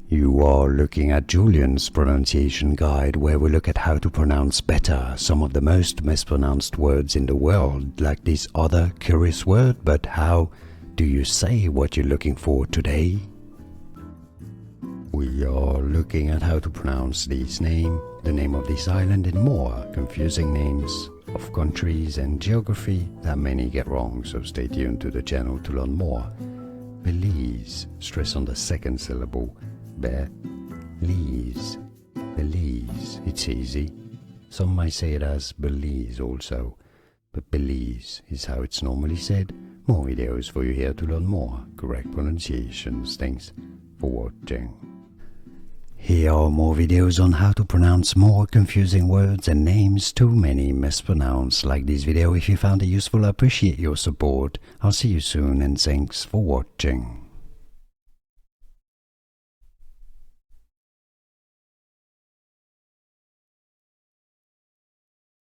You are looking at Julian's pronunciation guide, where we look at how to pronounce better some of the most mispronounced words in the world, like this other curious word. But how do you say what you're looking for today? We are looking at how to pronounce this name, the name of this island, and more confusing names of countries and geography that many get wrong, so stay tuned to the channel to learn more. Belize, stress on the second syllable. Belize, Belize, it's easy. Some might say it as Belize also, but Belize is how it's normally said. More videos for you here to learn more correct pronunciations. Thanks for watching. Here are more videos on how to pronounce more confusing words and names too many mispronounced. Like this video if you found it useful. I appreciate your support. I'll see you soon and thanks for watching.